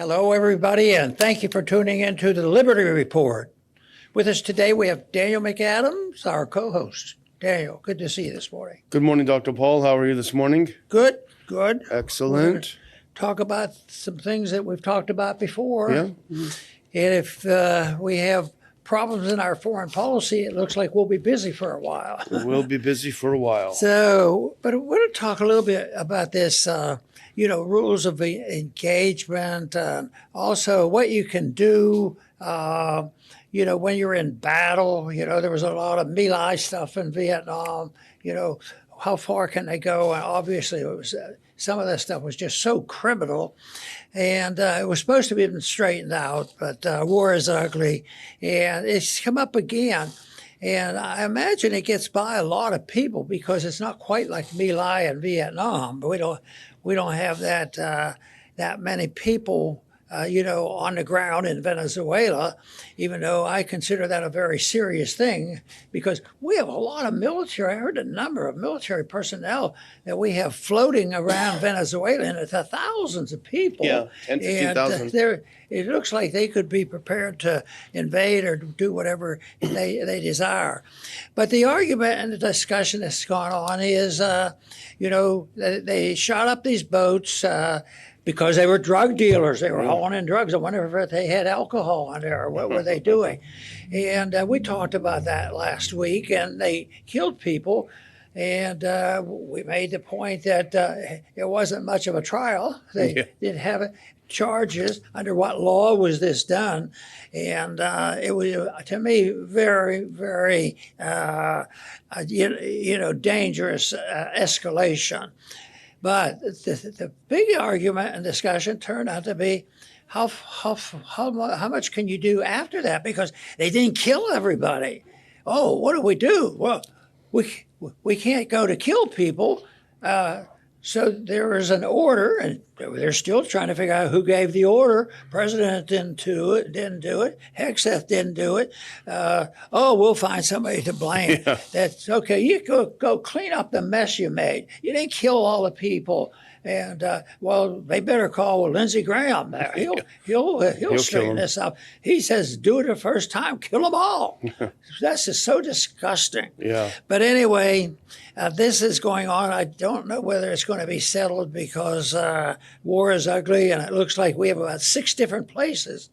Hello, everybody, and thank you for tuning in to the Liberty Report. With us today, we have Daniel McAdams, our co-host. Daniel, good to see you this morning. Good morning, Dr. Paul. How are you this morning? Good, good. Excellent. Talk about some things that we've talked about before. Yeah. And if we have problems in our foreign policy, it looks like we'll be busy for a while. We'll be busy for a while. So, but we're going to talk a little bit about this, rules of engagement, also what you can do, when you're in battle. There was a lot of My Lai stuff in Vietnam. How far can they go? And obviously, it was some of that stuff was just so criminal, and it was supposed to be straightened out. But war is ugly, and it's come up again. And I imagine it gets by a lot of people because it's not quite like My Lai in Vietnam. But we don't have that many people, on the ground in Venezuela, even though I consider that a very serious thing because we have a lot of military. I heard the number of military personnel that we have floating around Venezuela, and it's thousands of people. Yeah, 10, 15,000. It looks like they could be prepared to invade or do whatever they desire. But the argument and the discussion that's gone on is, they shot up these boats because they were drug dealers. They were hauling in drugs. I wonder if they had alcohol in there or what were they doing. And we talked about that last week, and they killed people. And we made the point that it wasn't much of a trial. They didn't have charges. Under what law was this done? And it was, to me, very, very, dangerous escalation. But the big argument and discussion turned out to be how much can you do after that? Because they didn't kill everybody. Oh, what do we do? Well, we can't go to kill people. So there was an order, and they're still trying to figure out who gave the order. President didn't do it. Hegseth didn't do it. We'll find somebody to blame. Yeah. That's okay. You go clean up the mess you made. You didn't kill all the people. And they better call Lindsey Graham. He'll straighten this up. He says, do it the first time, kill them all. That's just so disgusting. Yeah. But anyway, this is going on. I don't know whether it's going to be settled because war is ugly, and it looks like we have about 6 different places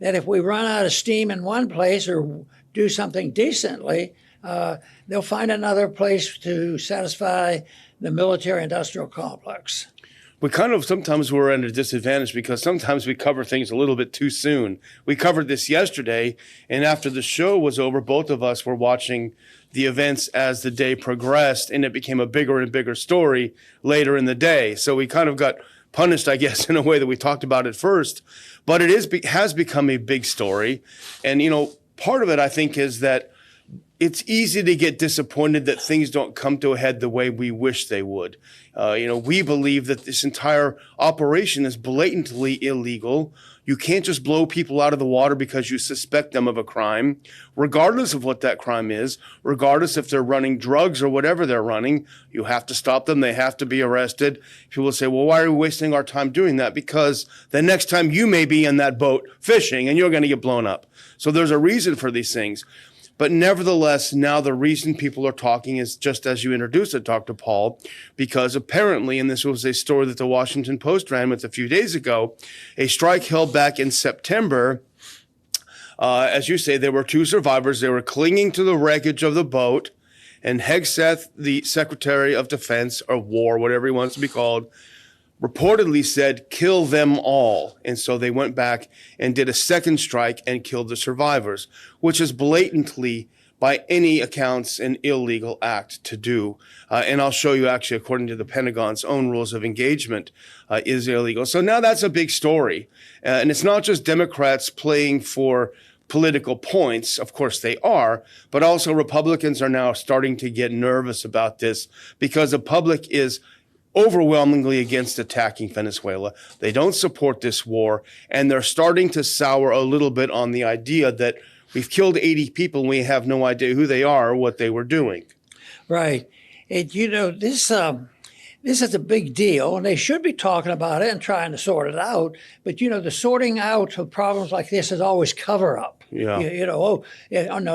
that if we run out of steam in one place or do something decently, they'll find another place to satisfy the military-industrial complex. We kind of sometimes we're at a disadvantage because sometimes we cover things a little bit too soon. We covered this yesterday, and after the show was over, both of us were watching the events as the day progressed, and it became a bigger and bigger story later in the day. So we kind of got punished, I guess, in a way that we talked about it first. But it has become a big story. And, part of it, I think, is that it's easy to get disappointed that things don't come to a head the way we wish they would. We believe that this entire operation is blatantly illegal. You can't just blow people out of the water because you suspect them of a crime, regardless of what that crime is, regardless if they're running drugs or whatever they're running. You have to stop them. They have to be arrested. People will say, well, why are we wasting our time doing that? Because the next time you may be in that boat fishing and you're going to get blown up. So there's a reason for these things. But nevertheless, now the reason people are talking is just as you introduced it, Dr. Paul, because apparently, and this was a story that the Washington Post ran with a few days ago, a strike held back in September. As you say, there were 2 survivors. They were clinging to the wreckage of the boat, and Hegseth, the Secretary of Defense or War, whatever he wants to be called, reportedly said, kill them all. And so they went back and did a second strike and killed the survivors, which is blatantly, by any accounts, an illegal act to do. And I'll show you, actually, according to the Pentagon's own rules of engagement, is illegal. So now that's a big story. And it's not just Democrats playing for political points. Of course they are, but also Republicans are now starting to get nervous about this because the public is overwhelmingly against attacking Venezuela. They don't support this war, and they're starting to sour a little bit on the idea that we've killed 80 people and we have no idea who they are or what they were doing. Right. This this is a big deal, and they should be talking about it and trying to sort it out. But the sorting out of problems like this is always cover up. Yeah. No,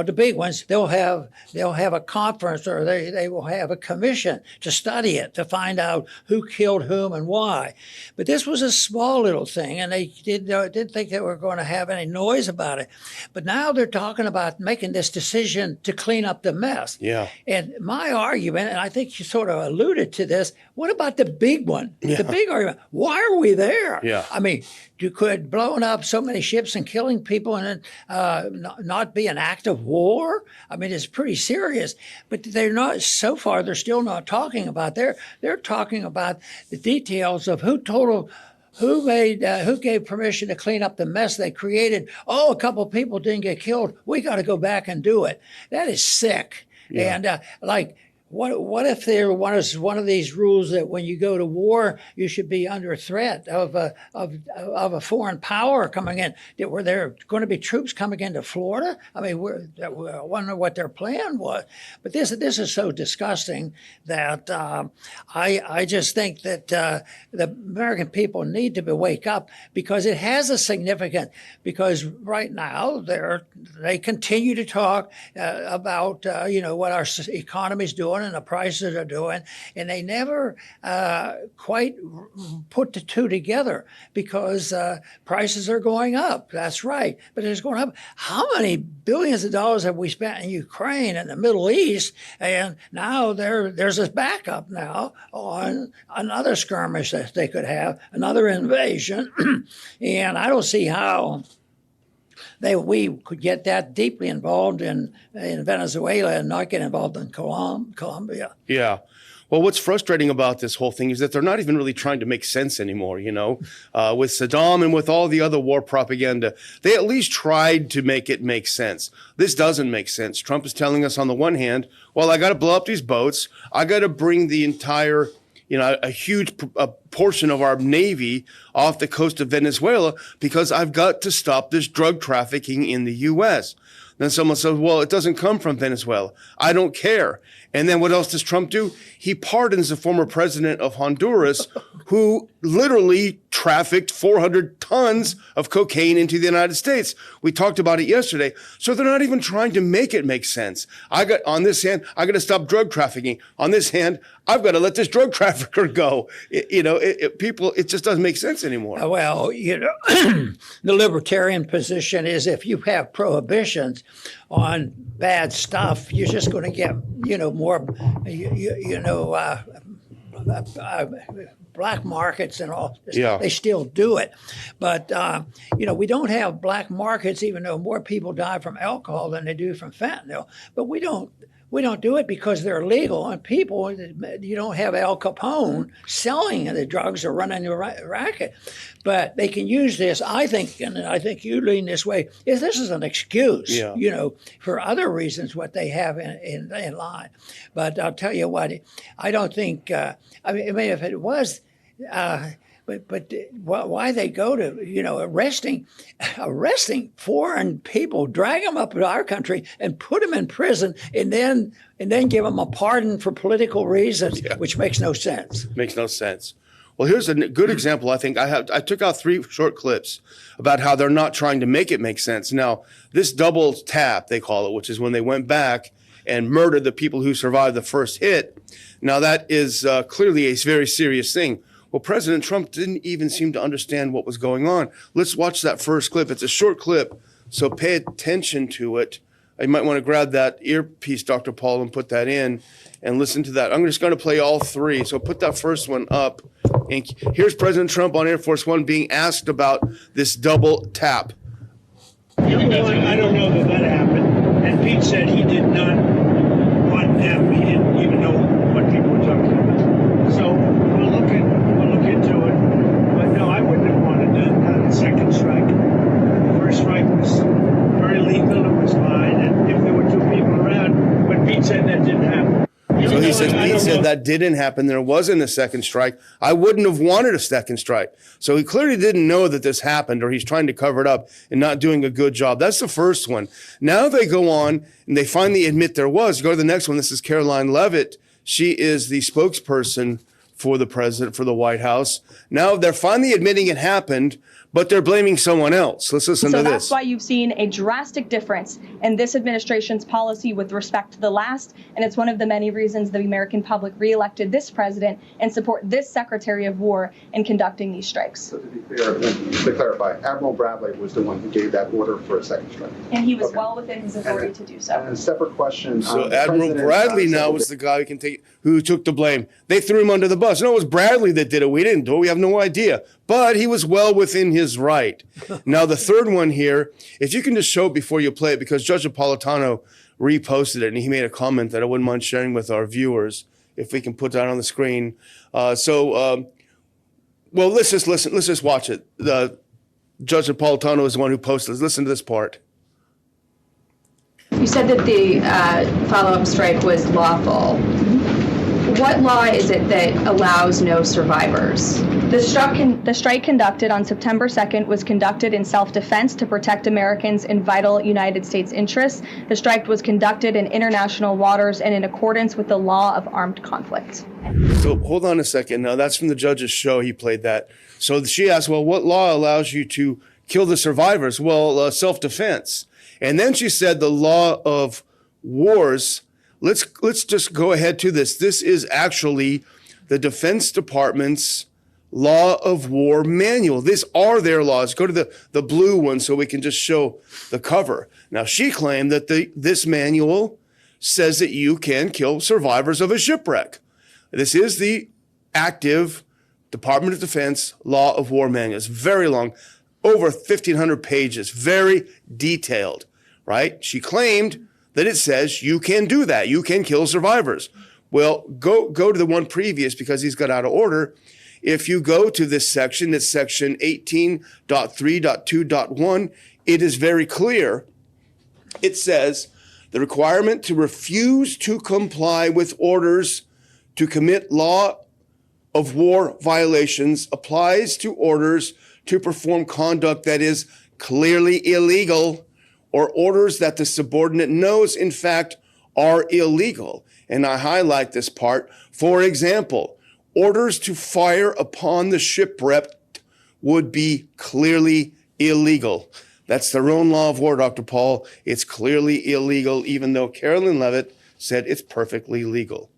the big ones, they'll have a conference, or they will have a commission to study it, to find out who killed whom and why. But this was a small little thing, and they didn't think they were going to have any noise about it. But now they're talking about making this decision to clean up the mess. Yeah. And my argument, and I think you sort of alluded to this, what about the big one? Yeah. The big argument. Why are we there? Yeah. I mean, could blowing up so many ships and killing people and not be an act of war? I mean, it's pretty serious. But they're not. So far, they're still not talking about. They're talking about the details of who gave permission to clean up the mess they created. Oh, a couple of people didn't get killed. We got to go back and do it. That is sick. Yeah. And what if there was one of these rules that when you go to war, you should be under threat of a foreign power coming in? Were there going to be troops coming into Florida? I mean, I wonder what their plan was. But this is so disgusting that I just think that the American people need to wake up, because it has a significance. Because right now they continue to talk about what our economy's doing and the prices are doing, and they never quite put the two together, because prices are going up. That's right, but it's going up. How many billions of dollars have we spent in Ukraine and the Middle East? And now there's a backup now on another skirmish that they could have, another invasion, and I don't see how we could get that deeply involved in Venezuela and not get involved in Colombia. Yeah. Well, what's frustrating about this whole thing is that they're not even really trying to make sense anymore, with Saddam and with all the other war propaganda. They at least tried to make it make sense. This doesn't make sense. Trump is telling us on the one hand, well, I got to blow up these boats. I got to bring the entire a huge portion of our Navy off the coast of Venezuela because I've got to stop this drug trafficking in the U.S. Then someone says, well, it doesn't come from Venezuela. I don't care. And then what else does Trump do? He pardons the former president of Honduras, who literally trafficked 400 tons of cocaine into the United States. We talked about it yesterday. So they're not even trying to make it make sense. On this hand, I got to stop drug trafficking. On this hand, I've got to let this drug trafficker go. It just doesn't make sense anymore. Well, the libertarian position is if you have prohibitions on bad stuff, you're just going to get, more, black markets and all. Yeah. They still do it. But, we don't have black markets, even though more people die from alcohol than they do from fentanyl. But we don't do it because they're legal, and people, you don't have Al Capone selling the drugs or running the racket. But they can use this, I think, and I think you lean this way, is this is an excuse, for other reasons what they have in line. But I'll tell you what, I don't think, if it was, But why they go to, arresting foreign people, drag them up to our country and put them in prison, and then give them a pardon for political reasons, which makes no sense. Makes no sense. Well, here's a good example. I think I took out 3 short clips about how they're not trying to make it make sense. Now, this double tap, they call it, which is when they went back and murdered the people who survived the first hit. Now, that is clearly a very serious thing. Well, President Trump didn't even seem to understand what was going on. Let's watch that first clip. It's a short clip, so pay attention to it. You might want to grab that earpiece, Dr. Paul, and put that in and listen to that. I'm just going to play all 3. So put that first one up. And here's President Trump on Air Force One being asked about this double tap. Number one, I don't know that happened. And Pete said he did not want to have me. He didn't even know what people were talking about. So we'll look into it. But no, I wouldn't have wanted a second strike. The first strike was very legal. It was fine. And if there were 2 people around, but Pete said that didn't happen. So he said, Pete said that didn't happen. There wasn't a second strike. I wouldn't have wanted a second strike. So he clearly didn't know that this happened, or he's trying to cover it up and not doing a good job. That's the first one. Now they go on and they finally admit there was. Go to the next one. This is Caroline Leavitt. She is the spokesperson for the president, for the White House. Now they're finally admitting it happened, but they're blaming someone else. Let's listen to So this. that's why you've seen a drastic difference in this administration's policy with respect to the last, and it's one of the many reasons the American public reelected this president and support this Secretary of War in conducting these strikes. So to be clear, to clarify, Admiral Bradley was the one who gave that order for a second strike. And he was well within his authority to do so. And a separate question. So Admiral Bradley now was the guy who took the blame. They threw him under the bus. No, it was Bradley that did it. We didn't do it. We have no idea. But he was well within his right. Now, the third one here, if you can just show it before you play it, because Judge Napolitano reposted it, and he made a comment that I wouldn't mind sharing with our viewers, if we can put that on the screen. Well, let's just listen. Let's just watch it. Judge Napolitano is the one who posted this. Listen to this part. You said that the follow-up strike was lawful. What law is it that allows no survivors? The strike conducted on September 2nd was conducted in self-defense to protect Americans in vital United States interests. The strike was conducted in international waters and in accordance with the law of armed conflict. So hold on a second. Now, that's from the judge's show. He played that. So she asked, well, what law allows you to kill the survivors? Well, self-defense. And then she said the law of wars. Let's just go ahead to this. This is actually the Defense Department's Law of War manual. These are their laws. Go to the blue one so we can just show the cover. Now, she claimed that this manual says that you can kill survivors of a shipwreck. This is the active Department of Defense Law of War manual. It's very long, over 1,500 pages, very detailed, right? She claimed that it says you can do that. You can kill survivors. Well, go to the one previous because he's got out of order. If you go to this section, it's section 18.3.2.1, it is very clear. It says the requirement to refuse to comply with orders to commit law of war violations applies to orders to perform conduct that is clearly illegal or orders that the subordinate knows, in fact, are illegal. And I highlight this part. For example, orders to fire upon the shipwreck would be clearly illegal. That's their own law of war, Dr. Paul. It's clearly illegal, even though Carolyn Leavitt said it's perfectly legal.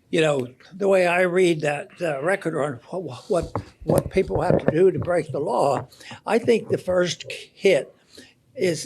You know, the way I read that record on what people have to do to break the law, I think the first hit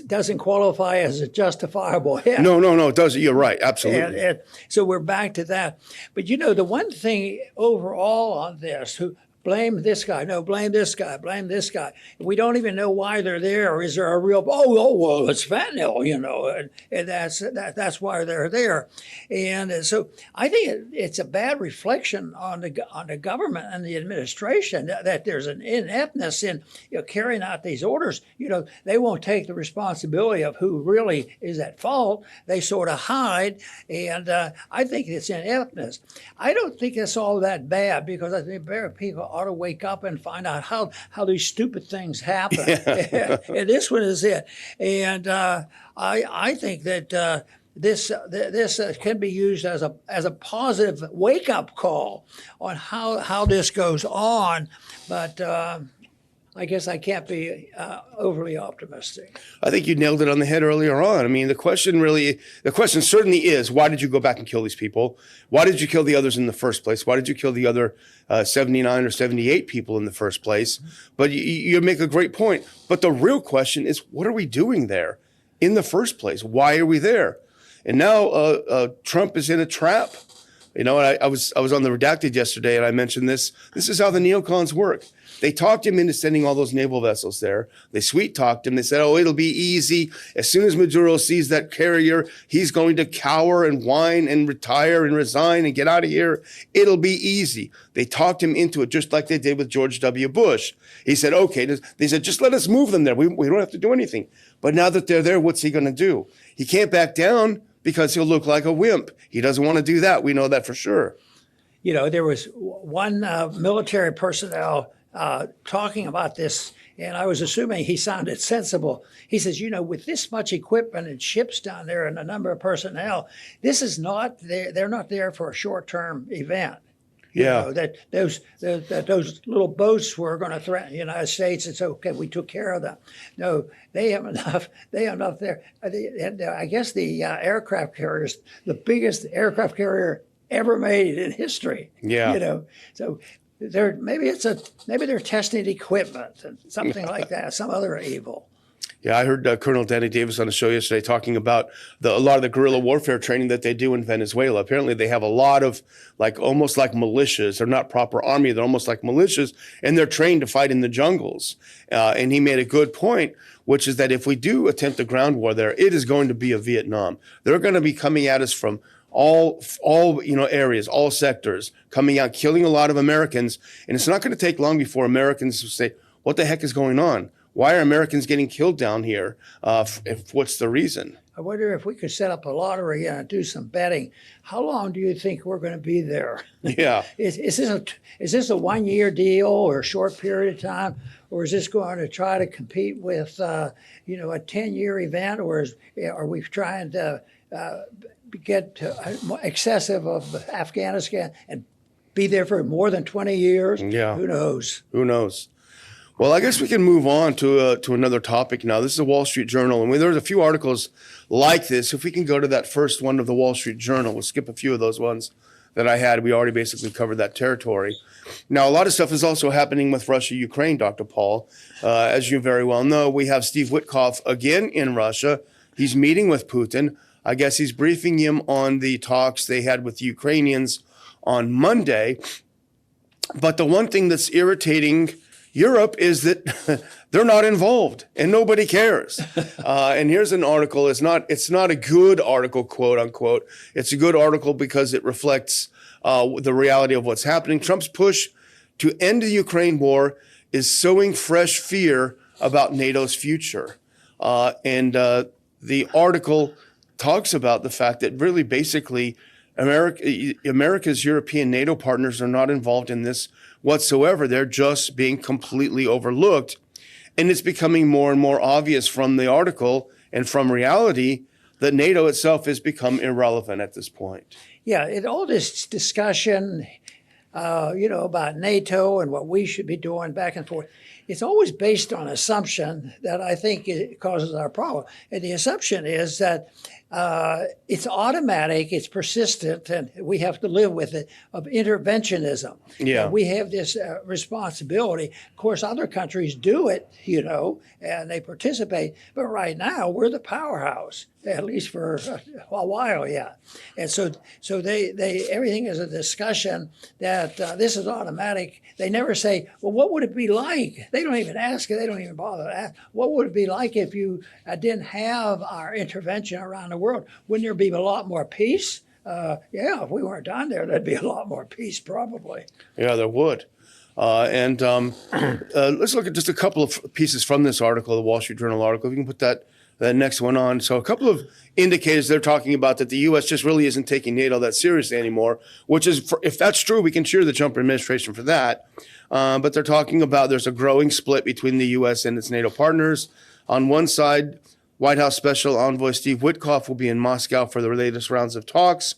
doesn't qualify as a justifiable hit. No, it doesn't. You're right. Absolutely. And so we're back to that. But you know, the one thing overall on this, who blame this guy, no, blame this guy, blame this guy. We don't even know why they're there. Or is there a real, well, it's fentanyl, you know, and that's why they're there. And so I think it's a bad reflection on the government and the administration that there's an ineptness in carrying out these orders. You know, they won't take the responsibility of who really is at fault. They sort of hide, and I think it's ineptness. I don't think it's all that bad because I think people ought to wake up and find out how these stupid things happen. Yeah. And this one is it. And I think that this can be used as a positive wake up call on how this goes on. But I guess I can't be overly optimistic. I think you nailed it on the head earlier on. I mean, the question certainly is, why did you go back and kill these people? Why did you kill the others in the first place? Why did you kill the other 79 or 78 people in the first place? But you make a great point. But the real question is, what are we doing there in the first place? Why are we there? And now Trump is in a trap. You know, and I was on the Redacted yesterday, and I mentioned this. This is how the neocons work. They talked him into sending all those naval vessels there. They sweet-talked him. They said, oh, it'll be easy. As soon as Maduro sees that carrier, he's going to cower and whine and retire and resign and get out of here. It'll be easy. They talked him into it just like they did with George W. Bush. He said, okay. They said, just let us move them there. We don't have to do anything. But now that they're there, what's he going to do? He can't back down because he'll look like a wimp. He doesn't want to do that. We know that for sure. You know, there was one military personnel talking about this, and I was assuming he sounded sensible. He says, you know, with this much equipment and ships down there and a number of personnel, this is not there. They're not there for a short-term event. You Yeah. know, that those little boats were going to threaten the United States. It's okay. We took care of them. No, they have enough. They have enough there. I guess the aircraft carriers, the biggest aircraft carrier ever made in history. Yeah. You know, so maybe they're testing equipment and something like that. Some other evil. Yeah, I heard Colonel Danny Davis on the show yesterday talking about a lot of the guerrilla warfare training that they do in Venezuela. Apparently, they have a lot of almost like militias. They're not proper army. They're almost like militias, and they're trained to fight in the jungles. And he made a good point, which is that if we do attempt a ground war there, it is going to be a Vietnam. They're going to be coming at us from all areas, all sectors, coming out, killing a lot of Americans. And it's not going to take long before Americans will say, "What the heck is going on? Why are Americans getting killed down here? What's the reason?" I wonder if we could set up a lottery and do some betting. How long do you think we're going to be there? Yeah. Is this a 1-year deal or a short period of time, or is this going to try to compete with a 10-year event, or are we trying to get excessive of Afghanistan and be there for more than 20 years? Yeah. Who knows? Who knows? Well, I guess we can move on to another topic now. This is a Wall Street Journal, and there's a few articles like this. If we can go to that first one of the Wall Street Journal, we'll skip a few of those ones that I had. We already basically covered that territory. Now, a lot of stuff is also happening with Russia, Ukraine, Dr. Paul. As you very well know, we have Steve Witkoff again in Russia. He's meeting with Putin. I guess he's briefing him on the talks they had with the Ukrainians on Monday. But the one thing that's irritating Europe is that they're not involved and nobody cares. And here's an article. It's not a good article, quote unquote. It's a good article because it reflects the reality of what's happening. Trump's push to end the Ukraine war is sowing fresh fear about NATO's future. And the article talks about the fact that really basically America's European NATO partners are not involved in this whatsoever. They're just being completely overlooked. And it's becoming more and more obvious from the article and from reality that NATO itself has become irrelevant at this point. Yeah, all this discussion, about NATO and what we should be doing back and forth, it's always based on assumption that I think it causes our problem. And the assumption is that it's automatic, it's persistent, and we have to live with it, of interventionism. Yeah. And we have this responsibility. Of course, other countries do it, and they participate. But right now, we're the powerhouse, at least for a while, yeah. And so they everything is a discussion that this is automatic. They never say, well, what would it be like? They don't even ask it. They don't even bother to ask. What would it be like if you didn't have our intervention around the world? Wouldn't there be a lot more peace? Yeah, if we weren't down there, there'd be a lot more peace, probably. Yeah, there would. And let's look at just a couple of pieces from this article, the Wall Street Journal article. If you can put that next one on. So a couple of indicators they're talking about that the U.S. just really isn't taking NATO that seriously anymore, which is, if that's true, we can cheer the Trump administration for that. But they're talking about there's a growing split between the U.S. and its NATO partners. On one side, White House Special Envoy Steve Witkoff will be in Moscow for the latest rounds of talks.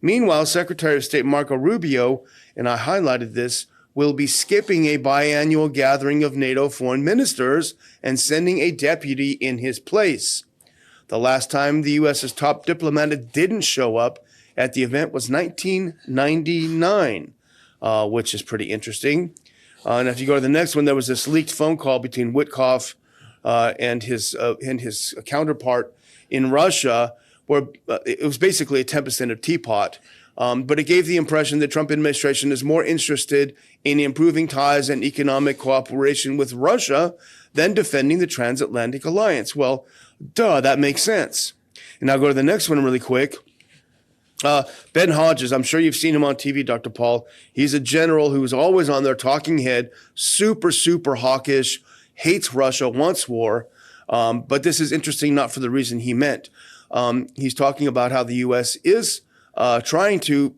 Meanwhile, Secretary of State Marco Rubio, and I highlighted this, will be skipping a biannual gathering of NATO foreign ministers and sending a deputy in his place. The last time the U.S.'s top diplomat didn't show up at the event was 1999, which is pretty interesting. And if you go to the next one, there was this leaked phone call between Witkoff and his counterpart in Russia, where it was basically a tempest in a teapot. But it gave the impression that the Trump administration is more interested in improving ties and economic cooperation with Russia than defending the transatlantic alliance. Well, duh, that makes sense. And now go to the next one really quick. Ben Hodges, I'm sure you've seen him on TV, Dr. Paul. He's a general who's always on their talking head, super, super hawkish, hates Russia, wants war. But this is interesting not for the reason he meant. He's talking about how the U.S. is trying to,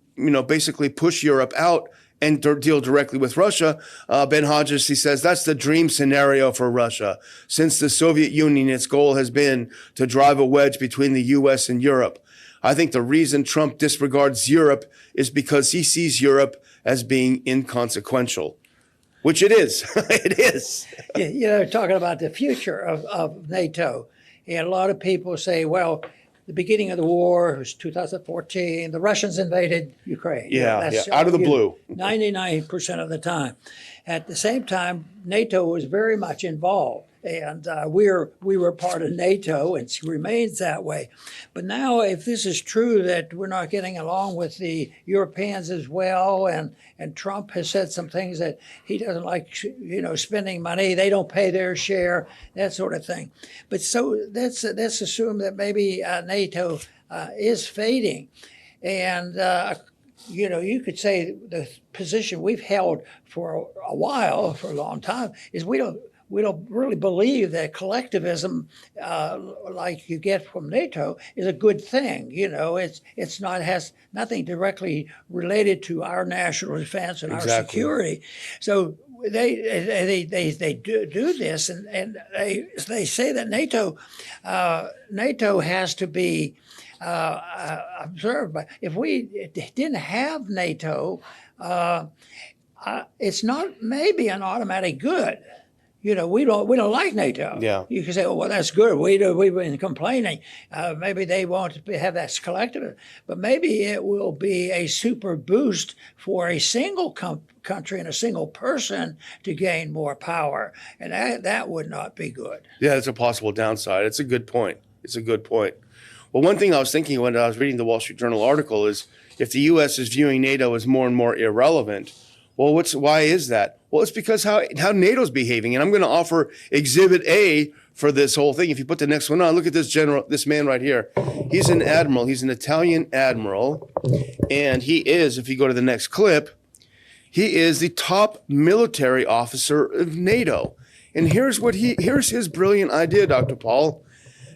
basically push Europe out and deal directly with Russia. Ben Hodges, he says, that's the dream scenario for Russia. Since the Soviet Union, its goal has been to drive a wedge between the U.S. and Europe. I think the reason Trump disregards Europe is because he sees Europe as being inconsequential, which it is. It is. Talking about the future of NATO, and a lot of people say, well, the beginning of the war was 2014. The Russians invaded Ukraine. Out of the blue. 99% of the time. At the same time, NATO was very much involved, and we were part of NATO, and it remains that way. But now, if this is true that we're not getting along with the Europeans as well, and Trump has said some things that he doesn't like, spending money, they don't pay their share, that sort of thing. But so let's assume that maybe NATO is fading, and you could say the position we've held for a while, for a long time, is we don't really believe that collectivism, like you get from NATO, is a good thing. It's not, has nothing directly related to our national defense and our security. So they do this, and they say that NATO has to be observed. But if we didn't have NATO, it's not maybe an automatic good. We don't like NATO. Yeah. You can say, oh, well, that's good. We've been complaining. Maybe they won't have that collective, but maybe it will be a super boost for a single country and a single person to gain more power, and that would not be good. Yeah, it's a possible downside. It's a good point. Well, one thing I was thinking when I was reading the Wall Street Journal article is if the U.S. is viewing NATO as more and more irrelevant, well, why is that? Well, it's because how NATO's behaving. And I'm going to offer Exhibit A for this whole thing. If you put the next one on, look at this man right here. He's an admiral. He's an Italian admiral. And he is, if you go to the next clip, he is the top military officer of NATO. And here's his brilliant idea, Dr. Paul.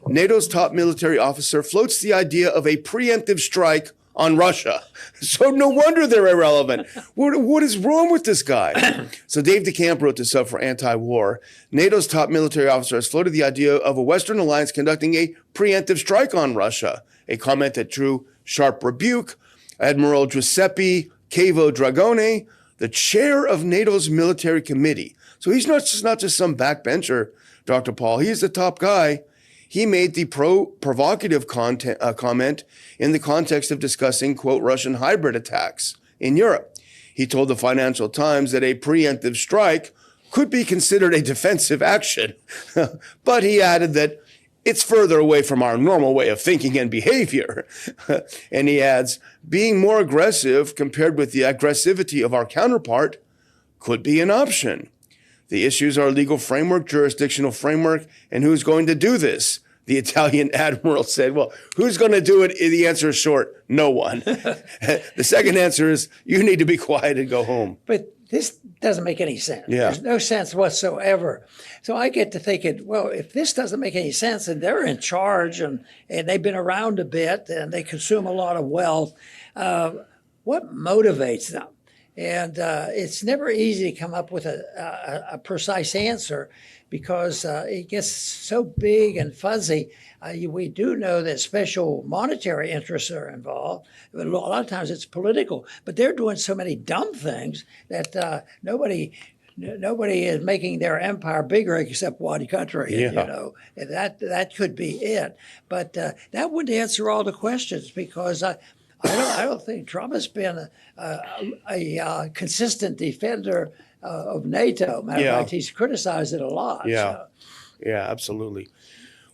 NATO's top military officer floats the idea of a preemptive strike on Russia. So no wonder they're irrelevant. What is wrong with this guy? So Dave DeCamp wrote this up for Anti-War. NATO's top military officer has floated the idea of a Western alliance conducting a preemptive strike on Russia, a comment that drew sharp rebuke. Admiral Giuseppe Cavo Dragone, the chair of NATO's military committee. So he's not just some backbencher, Dr. Paul. He's the top guy. He made the provocative comment in the context of discussing, quote, Russian hybrid attacks in Europe. He told the Financial Times that a preemptive strike could be considered a defensive action. But he added that it's further away from our normal way of thinking and behavior. And he adds, being more aggressive compared with the aggressivity of our counterpart could be an option. The issues are legal framework, jurisdictional framework, and who's going to do this? The Italian admiral said, well, who's going to do it? The answer is short, no one. The second answer is you need to be quiet and go home. But this doesn't make any sense. Yeah. There's no sense whatsoever. So I get to thinking, well, if this doesn't make any sense and they're in charge and they've been around a bit and they consume a lot of wealth, what motivates them? And it's never easy to come up with a precise answer because it gets so big and fuzzy. We do know that special monetary interests are involved. But a lot of times it's political. But they're doing so many dumb things that nobody is making their empire bigger except one country. Yeah. And that could be it. But that wouldn't answer all the questions because I don't think Trump has been a consistent defender of NATO. Matter of fact, he's criticized it a lot. Yeah, absolutely.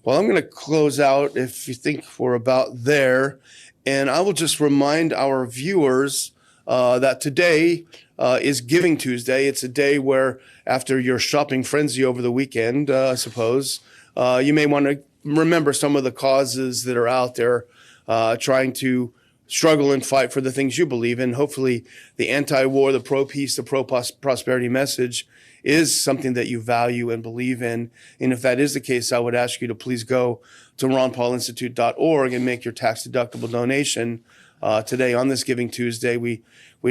Well, I'm going to close out if you think we're about there. And I will just remind our viewers that today is Giving Tuesday. It's a day where after your shopping frenzy over the weekend, I suppose, you may want to remember some of the causes that are out there trying to struggle and fight for the things you believe in. Hopefully the anti-war, the pro-peace, the pro-prosperity message is something that you value and believe in. And if that is the case, I would ask you to please go to ronpaulinstitute.org and make your tax-deductible donation today on this Giving Tuesday. We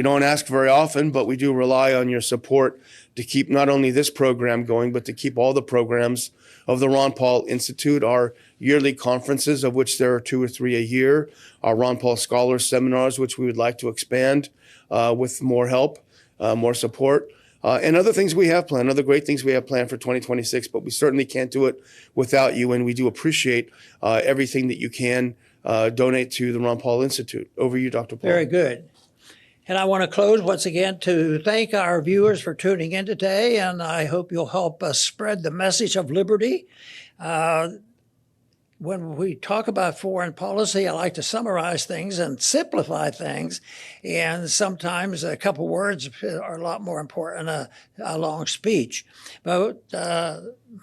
don't ask very often, but we do rely on your support to keep not only this program going, but to keep all the programs of the Ron Paul Institute, our yearly conferences, of which there are 2 or 3 a year, our Ron Paul Scholars seminars, which we would like to expand with more help, more support, and other things we have planned, other great things we have planned for 2026, but we certainly can't do it without you, and we do appreciate everything that you can donate to the Ron Paul Institute. Over to you, Dr. Paul. Very good. And I want to close once again to thank our viewers for tuning in today, and I hope you'll help us spread the message of liberty. When we talk about foreign policy, I like to summarize things and simplify things, and sometimes a couple words are a lot more important than a long speech. But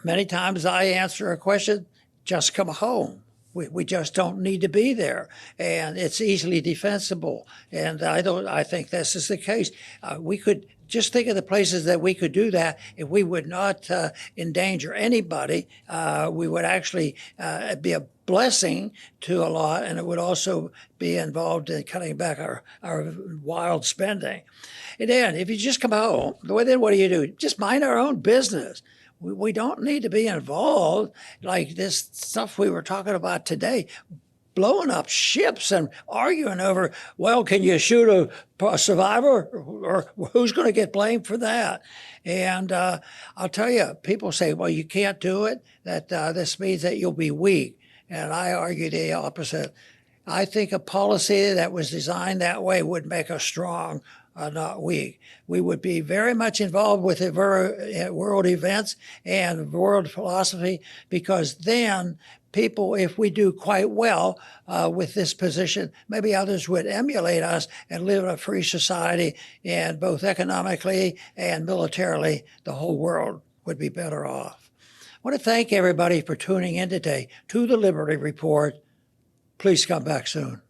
many times I answer a question, just come home. We just don't need to be there, and it's easily defensible. And I think this is the case. We could just think of the places that we could do that if we would not endanger anybody. We would actually be a blessing to a lot, and it would also be involved in cutting back our wild spending. And then if you just come home, then what do? Just mind our own business. We don't need to be involved like this stuff we were talking about today, blowing up ships and arguing over, well, can you shoot a survivor, or who's going to get blamed for that? And I'll tell you, people say, well, you can't do it, that this means that you'll be weak. And I argue the opposite. I think a policy that was designed that way would make us strong, not weak. We would be very much involved with the world events and world philosophy, because then people, if we do quite well with this position, maybe others would emulate us and live in a free society, and both economically and militarily, the whole world would be better off. I want to thank everybody for tuning in today to the Liberty Report. Please come back soon.